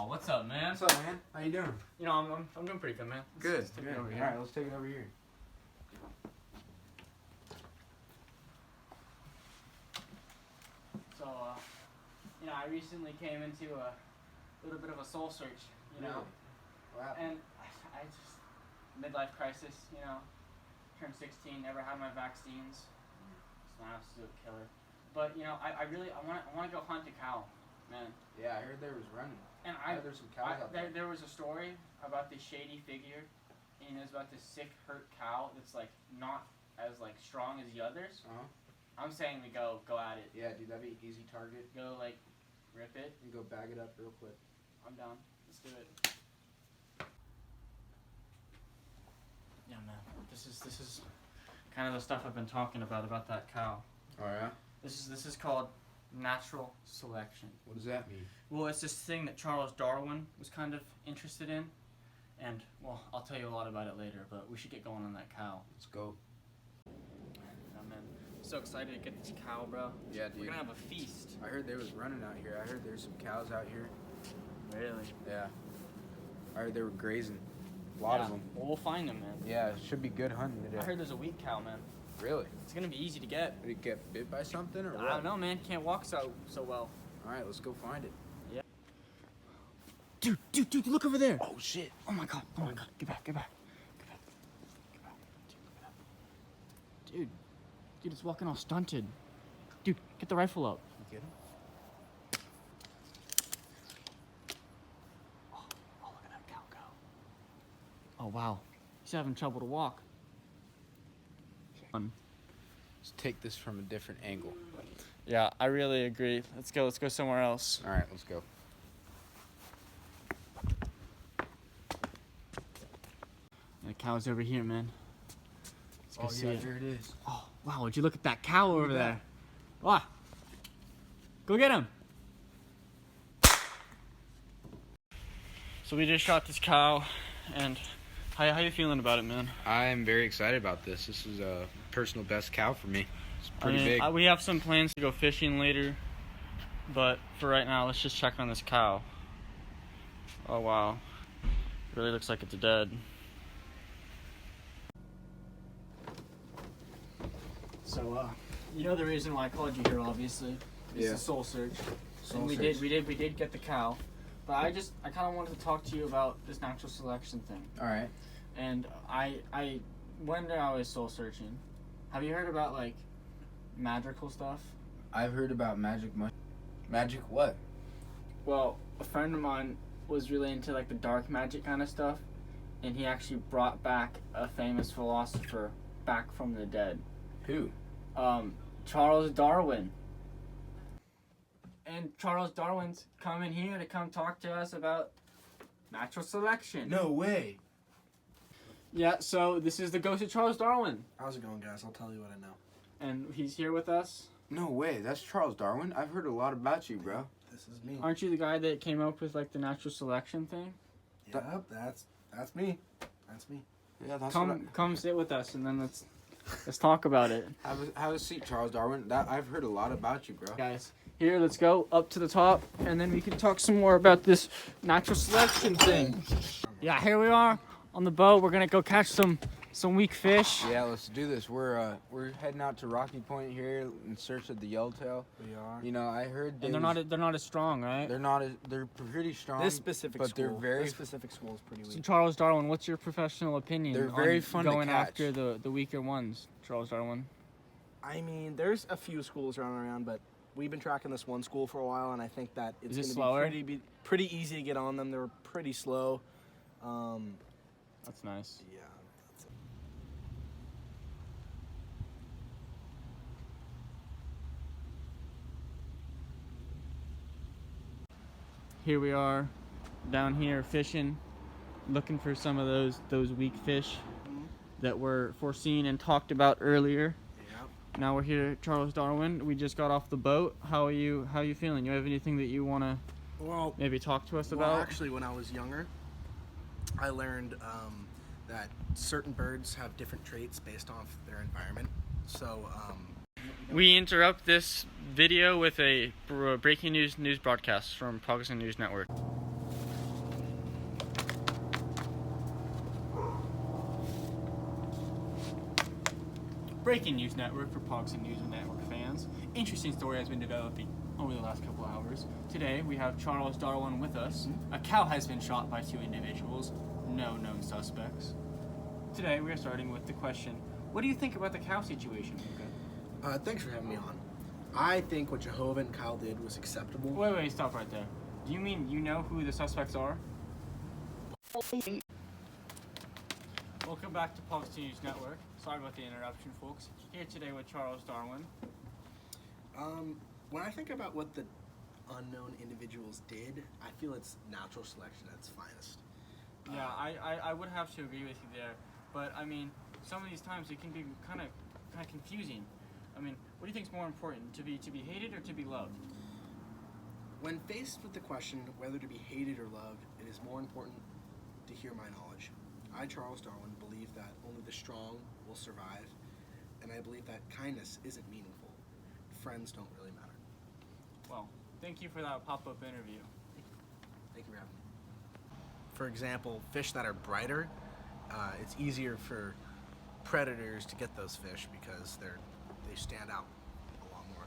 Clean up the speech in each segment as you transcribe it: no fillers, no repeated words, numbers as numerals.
Oh, what's up, man? What's up, man? How you doing? You know, I'm doing pretty good, man. Good. Let's take it over All here. right, let's take it over here. So, you know, I recently came into a little bit of a soul search, you know, Wow. and I just midlife crisis, you know, turned 16, never had my vaccines, so now I'm still a killer. But you know, I want to go hunt a cow, man. Yeah, I heard there was running. And There's some cows out there. there was a story about this shady figure, and it was about this sick, hurt cow that's like not as like strong as the others. I'm saying we go at it. Yeah, dude, that'd be an easy target. Go like rip it. You go bag it up real quick. I'm down. Let's do it. Yeah, man. This is kind of the stuff I've been talking about that cow. Oh yeah. This is called natural selection. What does that mean? Well, it's this thing that Charles Darwin was kind of interested in, and well, I'll tell you a lot about it later. But we should get going on that cow. Let's go. Yeah, man. I'm so excited to get this cow, bro. Yeah, dude. We're gonna have a feast. I heard there was running out here. I heard there's some cows out here. Really? Yeah. I heard they were grazing. A lot of them. Well, we'll find them, man. Yeah, it should be good hunting today. I heard there's a weak cow, man. Really? It's gonna be easy to get. Did it get bit by something or what? I don't know, man. Can't walk so well. All right, let's go find it. Yeah. Dude, look over there. Oh shit. Oh my god. Get back. Dude, it's walking all stunted. Dude, get the rifle up. You get him? Oh, look at that cow go. Oh wow. He's having trouble to walk. Let's take this from a different angle. Yeah, I really agree. Let's go somewhere else. All right, let's go. The cow's over here, man. Let's go see it. There it is. Oh, wow, would you look at that cow over there? Wow. Go get him. So we just shot this cow, and how you feeling about it, man? I am very excited about this. This is a personal best cow for me. It's pretty big. We have some plans to go fishing later, but for right now, let's just check on this cow. Oh, wow. It really looks like it's dead. So, you know the reason why I called you here, obviously. It's a soul search. And we did get the cow. But I kind of wanted to talk to you about this natural selection thing. All right. And when I was soul searching, have you heard about like magical stuff? I've heard about magic what? Well, a friend of mine was really into like the dark magic kind of stuff, and he actually brought back a famous philosopher back from the dead. Who? Charles Darwin. And Charles Darwin's coming here to come talk to us about natural selection. No way. Yeah, so this is the ghost of Charles Darwin. How's it going, guys? I'll tell you what I know. And he's here with us. No way. That's Charles Darwin. I've heard a lot about you, bro. This is me. Aren't you the guy that came up with like the natural selection thing? Yep, that's me. That's me. Yeah, that's Come sit with us and then let's talk about it. Have a seat, Charles Darwin. I've heard a lot about you, bro. Guys, here, let's go up to the top, and then we can talk some more about this natural selection thing. Yeah, here we are on the boat. We're gonna go catch some weak fish. Yeah, let's do this. We're heading out to Rocky Point here in search of the yellowtail. We are. You know, I heard And they're not as strong, right? they're pretty strong. This specific but school. they're very. This specific school is pretty So weak. Charles Darwin, what's your professional opinion They're on very fun to going catch. after the weaker ones, Charles Darwin? I mean, there's a few schools running around, but we've been tracking this one school for a while, and I think that it's Is it going slower? to be pretty easy to get on them. They're pretty slow. That's nice. Yeah. That's it. Here we are, down here fishing, looking for some of those weak fish that were foreseen and talked about earlier. Yeah. Now we're here at Charles Darwin. We just got off the boat. How are you feeling? You have anything that you want to Well, maybe talk to us well, about? actually, when I was younger, I learned that certain birds have different traits based off their environment. So, We interrupt this video with a breaking news broadcast from Paugussett News Network. breaking news network for Pogs and News Network fans. Interesting story has been developing over the last couple hours. Today we have Charles Darwin with us. A cow has been shot by 2 individuals, no known suspects. Today we are starting with the question, what do you think about the cow situation, Luca? Thanks for having me on. I think what Jehovah and Kyle did was acceptable. Wait, stop right there. Do you mean you know who the suspects are? Welcome back to Pogs News Network. Sorry about the interruption, folks. Here today with Charles Darwin. When I think about what the unknown individuals did, I feel it's natural selection at its finest. Yeah, I would have to agree with you there. But I mean, some of these times it can be kind of confusing. I mean, what do you think is more important, to be hated or to be loved? When faced with the question whether to be hated or loved, it is more important to hear my knowledge. I, Charles Darwin, believe that only the strong will survive, and I believe that kindness isn't meaningful. Friends don't really matter. Well, thank you for that pop-up interview. Thank you for having me. For example, fish that are brighter, it's easier for predators to get those fish because they stand out a lot more.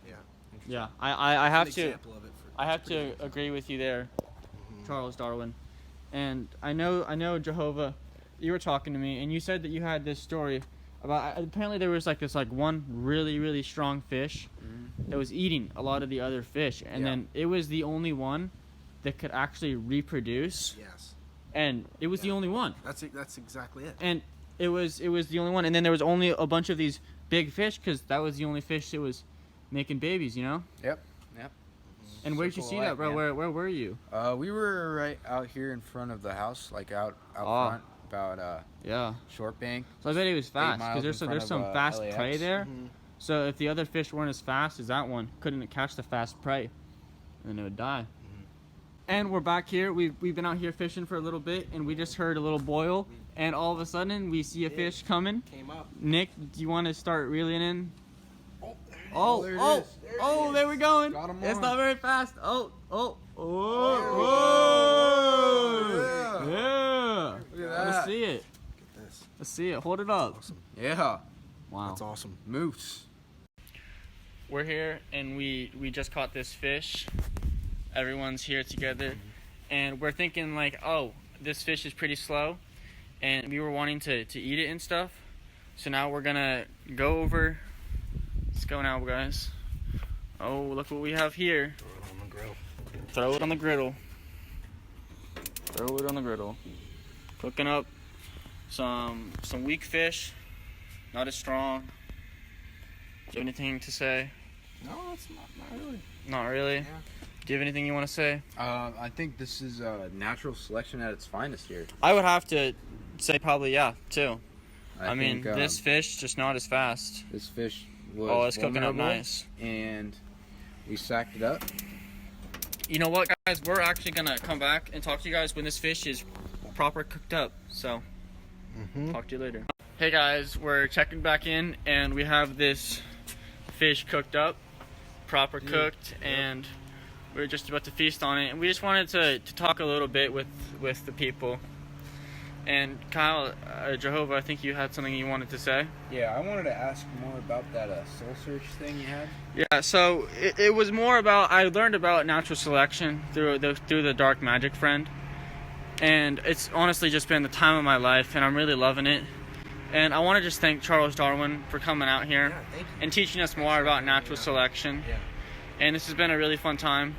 Yeah. Yeah, I have An to example of it I it's have pretty to good. agree with you there, Mhm. Charles Darwin. And I know Jehovah, you were talking to me and you said that you had this story about apparently there was this one really strong fish that was eating a lot of the other fish, and Yeah. then it was the only one that could actually reproduce, Yes. and it was the Yeah. only one. That's exactly it. And it was the only one, and then there was only a bunch of these big fish because that was the only fish that was making babies, you know. Yep. And where'd you Circle see of that, life, bro? man. Where were you? We were right out here in front of the house, like out Oh. front, about Yeah. Short Bank. So I bet it was fast miles because there's in there's front some of, fast LAX. prey there. Mhm. So if the other fish weren't as fast as that one, couldn't catch the fast prey, and then it would die. And we're back here. We've been out here fishing for a little bit, and we just heard a little boil, and all of a sudden we see a fish coming. Came up. Nick, do you want to start reeling in? Oh, there it Oh, is. There it oh, is. there we're going. Got 'em It's on. not very fast. Oh. Oh, Yeah. Look at Let's that. see it. Get this. Let's see it. Hold it up. Awesome. Yeah. Wow. That's awesome. Moose. We're here and we just caught this fish. Everyone's here together and we're thinking like, oh, this fish is pretty slow, and we were wanting to eat it and stuff. So now we're gonna go over. Let's go now, guys. Oh, look what we have here. Throw it on the grill. Throw it on the griddle. Throw it on the griddle. Cooking up some weak fish, not as strong. Do you have anything to say? No, it's not really. Not really. Yeah. Do you have anything you want to say? I think this is natural selection at its finest here. I would have to say probably yeah too. I mean, think, this fish just not as fast. this fish was Oh, it's cooking up vulnerable, nice. and we sacked it up. You know what, guys? We're actually gonna come back and talk to you guys when this fish is proper cooked up. So, talk to you later. Hey guys, we're checking back in, and we have this fish cooked up, proper cooked, and we're just about to feast on it. And we just wanted to talk a little bit with the people. And Kyle, Jehovah, I think you had something you wanted to say. Yeah, I wanted to ask more about that soul search thing you had. Yeah, so it was more about, I learned about natural selection through the Dark Magic Friend, and it's honestly just been the time of my life, and I'm really loving it. And I want to just thank Charles Darwin for coming out here Yeah, thank you. and teaching us more about natural selection. Yeah. And this has been a really fun time.